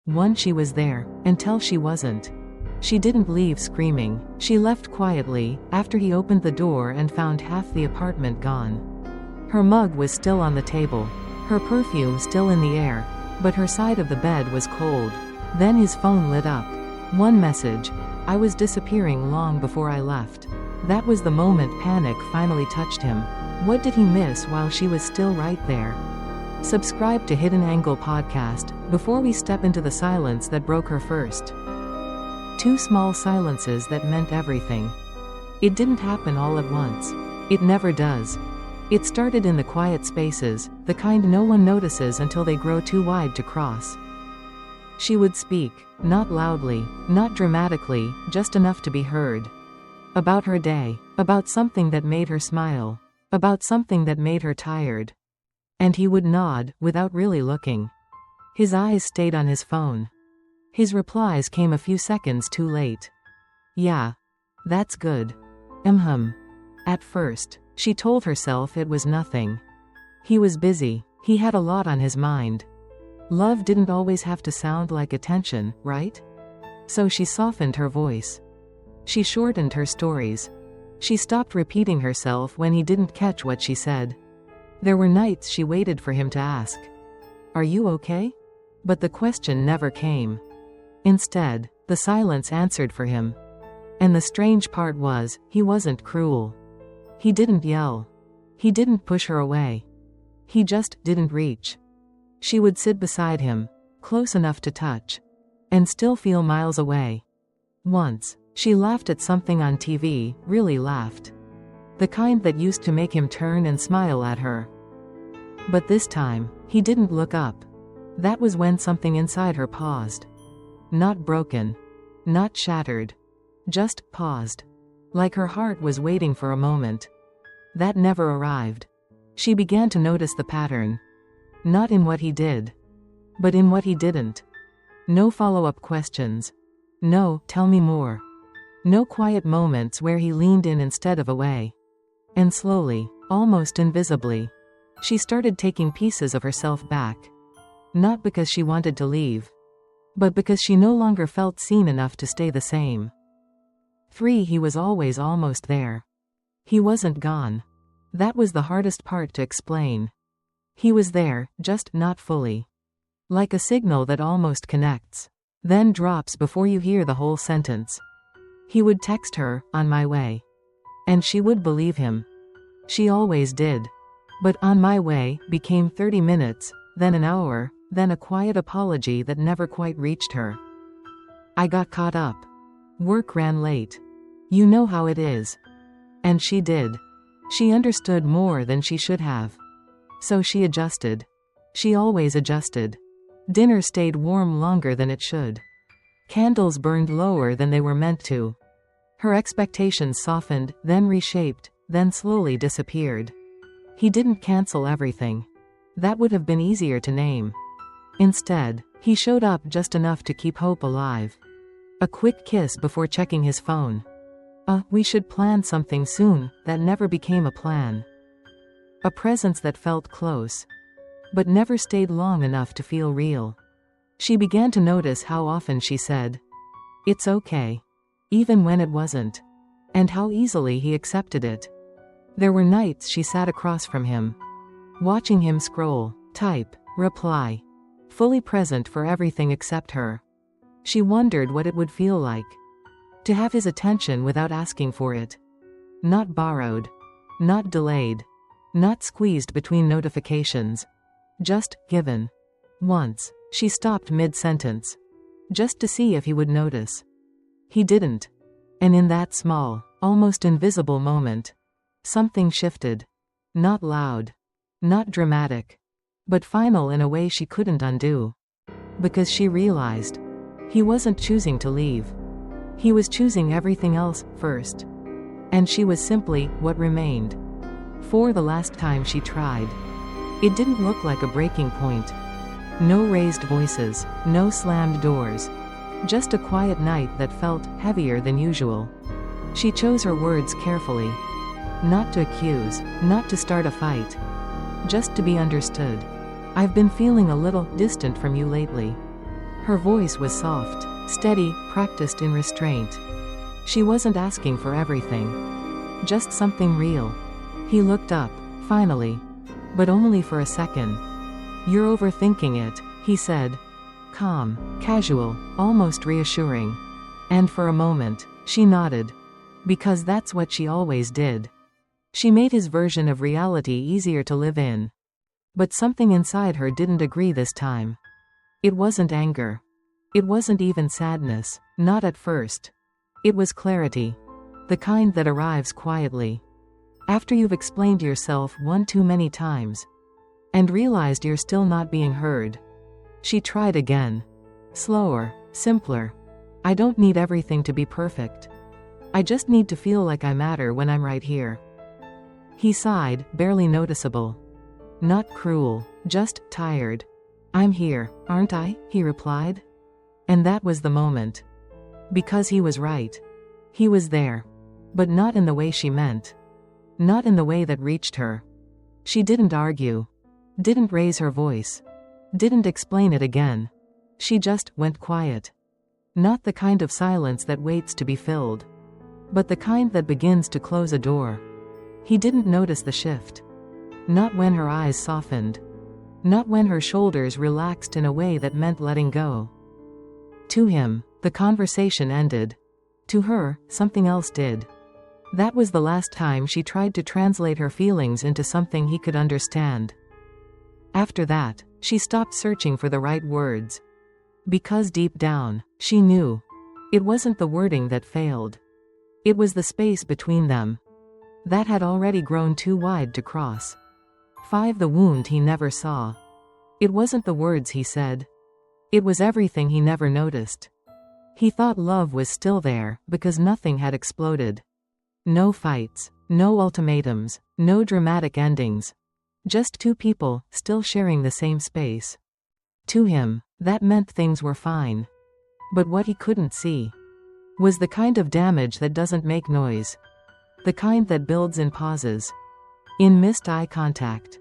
One, she was there, until she wasn't. She didn't leave screaming. She left quietly, after he opened the door and found half the apartment gone. Her mug was still on the table. Her perfume still in the air. But her side of the bed was cold. Then his phone lit up. One message. I was disappearing long before I left. That was the moment panic finally touched him. What did he miss while she was still right there? Subscribe to Hidden Angle Podcast, before we step into the silence that broke her first. 2 small silences that meant everything. It didn't happen all at once. It never does. It started in the quiet spaces, the kind no one notices until they grow too wide to cross. She would speak, not loudly, not dramatically, just enough to be heard. About her day, about something that made her smile, about something that made her tired. And he would nod, without really looking. His eyes stayed on his phone. His replies came a few seconds too late. Yeah. That's good. At first, she told herself it was nothing. He was busy, he had a lot on his mind. Love didn't always have to sound like attention, right? So she softened her voice. She shortened her stories. She stopped repeating herself when he didn't catch what she said. There were nights she waited for him to ask, "Are you okay?" But the question never came. Instead, the silence answered for him. And the strange part was, he wasn't cruel. He didn't yell. He didn't push her away. He just didn't reach. She would sit beside him, close enough to touch, and still feel miles away. Once, she laughed at something on TV, really laughed. The kind that used to make him turn and smile at her. But this time, he didn't look up. That was when something inside her paused. Not broken. Not shattered. Just paused. Like her heart was waiting for a moment. That never arrived. She began to notice the pattern. Not in what he did. But in what he didn't. No follow-up questions. No, tell me more. No quiet moments where he leaned in instead of away. And slowly, almost invisibly, she started taking pieces of herself back. Not because she wanted to leave, but because she no longer felt seen enough to stay the same. 3. He was always almost there. He wasn't gone. That was the hardest part to explain. He was there, just not fully. Like a signal that almost connects, then drops before you hear the whole sentence. He would text her, "On my way." And she would believe him. She always did. But "on my way" became 30 minutes, then an hour, then a quiet apology that never quite reached her. "I got caught up. Work ran late. You know how it is." And she did. She understood more than she should have. So she adjusted. She always adjusted. Dinner stayed warm longer than it should. Candles burned lower than they were meant to. Her expectations softened, then reshaped, then slowly disappeared. He didn't cancel everything. That would have been easier to name. Instead, he showed up just enough to keep hope alive. A quick kiss before checking his phone. We should plan something soon, that never became a plan. A presence that felt close, but never stayed long enough to feel real. She began to notice how often she said, "It's okay," even when it wasn't, and how easily he accepted it. There were nights she sat across from him, watching him scroll, type, reply, fully present for everything except her. She wondered what it would feel like to have his attention without asking for it. Not borrowed. Not delayed. Not squeezed between notifications. Just given. Once, she stopped mid-sentence, just to see if he would notice. He didn't. And in that small, almost invisible moment, something shifted. Not loud. Not dramatic. But final in a way she couldn't undo. Because she realized, he wasn't choosing to leave. He was choosing everything else first. And she was simply what remained. For the last time she tried. It didn't look like a breaking point. No raised voices, no slammed doors. Just a quiet night that felt heavier than usual. She chose her words carefully. Not to accuse, not to start a fight. Just to be understood. "I've been feeling a little distant from you lately." Her voice was soft, steady, practiced in restraint. She wasn't asking for everything. Just something real. He looked up, finally. But only for a second. "You're overthinking it," he said. Calm, casual, almost reassuring. And for a moment, she nodded. Because that's what she always did. She made his version of reality easier to live in. But something inside her didn't agree this time. It wasn't anger. It wasn't even sadness, not at first. It was clarity. The kind that arrives quietly. After you've explained yourself one too many times. And realized you're still not being heard. She tried again. Slower, simpler. "I don't need everything to be perfect. I just need to feel like I matter when I'm right here." He sighed, barely noticeable. Not cruel, just tired. "I'm here, aren't I?" he replied. And that was the moment. Because he was right. He was there. But not in the way she meant. Not in the way that reached her. She didn't argue. Didn't raise her voice. Didn't explain it again. She just went quiet. Not the kind of silence that waits to be filled. But the kind that begins to close a door. He didn't notice the shift. Not when her eyes softened. Not when her shoulders relaxed in a way that meant letting go. To him, the conversation ended. To her, something else did. That was the last time she tried to translate her feelings into something he could understand. After that, she stopped searching for the right words. Because deep down, she knew. It wasn't the wording that failed. It was the space between them. That had already grown too wide to cross. The wound he never saw. It wasn't the words he said. It was everything he never noticed. He thought love was still there, because nothing had exploded. No fights, no ultimatums, no dramatic endings. Just two people, still sharing the same space. To him, that meant things were fine. But what he couldn't see was the kind of damage that doesn't make noise. The kind that builds in pauses. In missed eye contact.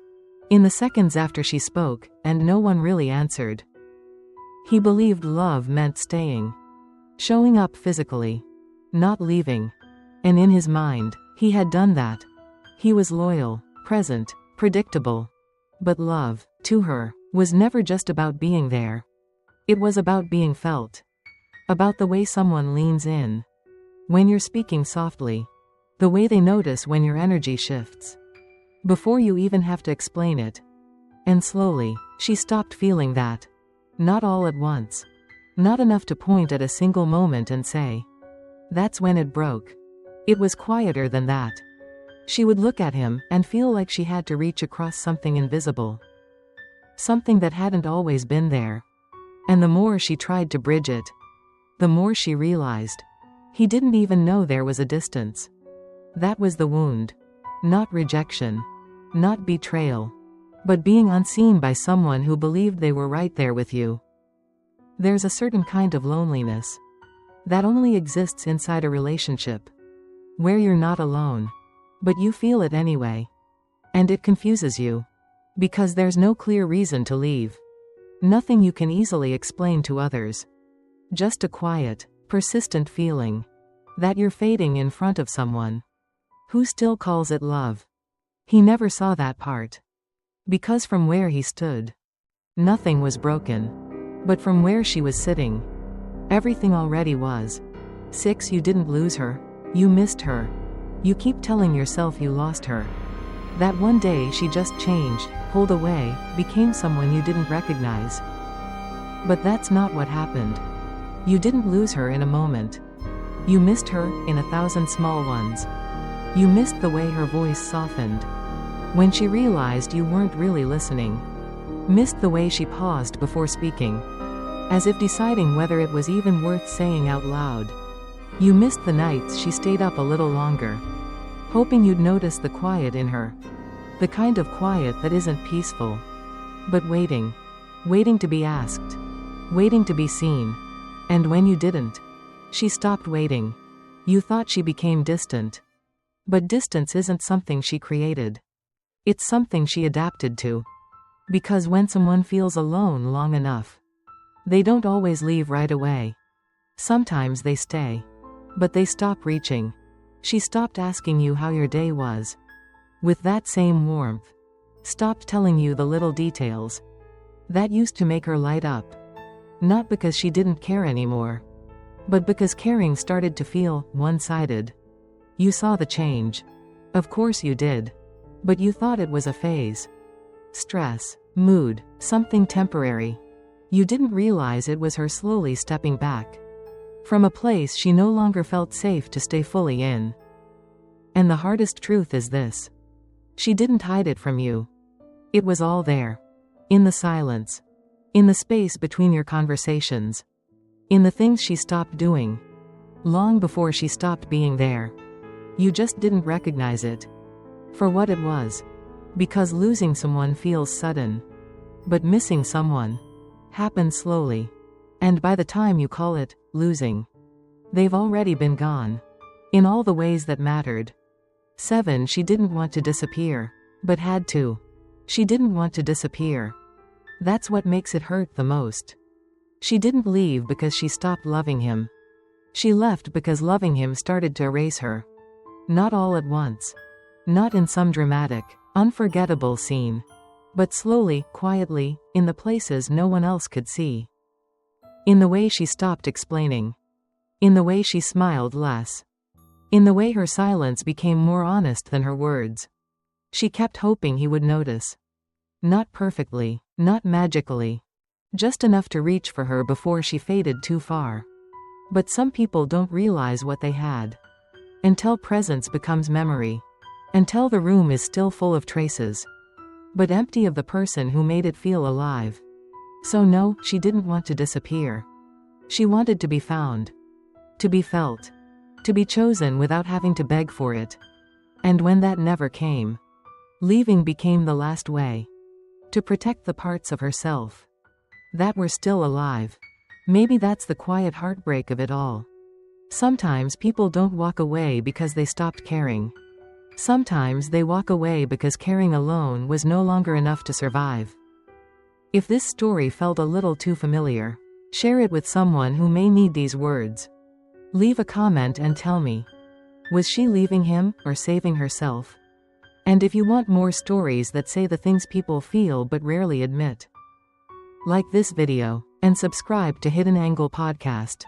In the seconds after she spoke, and no one really answered. He believed love meant staying. Showing up physically. Not leaving. And in his mind, he had done that. He was loyal, present, predictable. But love, to her, was never just about being there. It was about being felt. About the way someone leans in. When you're speaking softly. The way they notice when your energy shifts. Before you even have to explain it. And slowly, she stopped feeling that. Not all at once. Not enough to point at a single moment and say. That's when it broke. It was quieter than that. She would look at him and feel like she had to reach across something invisible. Something that hadn't always been there. And the more she tried to bridge it, the more she realized. He didn't even know there was a distance. That was the wound. Not rejection. Not betrayal. But being unseen by someone who believed they were right there with you. There's a certain kind of loneliness that only exists inside a relationship. Where you're not alone. But you feel it anyway. And it confuses you. Because there's no clear reason to leave. Nothing you can easily explain to others. Just a quiet, persistent feeling. That you're fading in front of someone. Who still calls it love. He never saw that part. Because from where he stood. Nothing was broken. But from where she was sitting. Everything already was. You didn't lose her. You missed her. You keep telling yourself you lost her. That one day she just changed, pulled away, became someone you didn't recognize. But that's not what happened. You didn't lose her in a moment. You missed her, in 1,000 small ones. You missed the way her voice softened. When she realized you weren't really listening. Missed the way she paused before speaking. As if deciding whether it was even worth saying out loud. You missed the nights she stayed up a little longer. Hoping you'd notice the quiet in her. The kind of quiet that isn't peaceful. But waiting. Waiting to be asked. Waiting to be seen. And when you didn't. She stopped waiting. You thought she became distant. But distance isn't something she created. It's something she adapted to. Because when someone feels alone long enough, They don't always leave right away. Sometimes they stay. But they stop reaching. She stopped asking you how your day was. With that same warmth. Stopped telling you the little details. That used to make her light up. Not because she didn't care anymore. But because caring started to feel one-sided. You saw the change. Of course you did. But you thought it was a phase. Stress, mood, something temporary. You didn't realize it was her slowly stepping back. From a place she no longer felt safe to stay fully in. And the hardest truth is this. She didn't hide it from you. It was all there. In the silence. In the space between your conversations. In the things she stopped doing. Long before she stopped being there. You just didn't recognize it. For what it was. Because losing someone feels sudden. But missing someone happens slowly. And by the time you call it losing, they've already been gone. In all the ways that mattered. 7. She didn't want to disappear. But had to. She didn't want to disappear. That's what makes it hurt the most. She didn't leave because she stopped loving him. She left because loving him started to erase her. Not all at once. Not in some dramatic, unforgettable scene. But slowly, quietly, in the places no one else could see. In the way she stopped explaining. In the way she smiled less. In the way her silence became more honest than her words. She kept hoping he would notice. Not perfectly, not magically. Just enough to reach for her before she faded too far. But some people don't realize what they had. Until presence becomes memory. Until the room is still full of traces. But empty of the person who made it feel alive. So no, she didn't want to disappear. She wanted to be found. To be felt. To be chosen without having to beg for it. And when that never came, leaving became the last way. To protect the parts of herself that were still alive. Maybe that's the quiet heartbreak of it all. Sometimes people don't walk away because they stopped caring. Sometimes they walk away because caring alone was no longer enough to survive. If this story felt a little too familiar, share it with someone who may need these words. Leave a comment and tell me. Was she leaving him or saving herself? And if you want more stories that say the things people feel but rarely admit, like this video, and subscribe to Hidden Angle Podcast.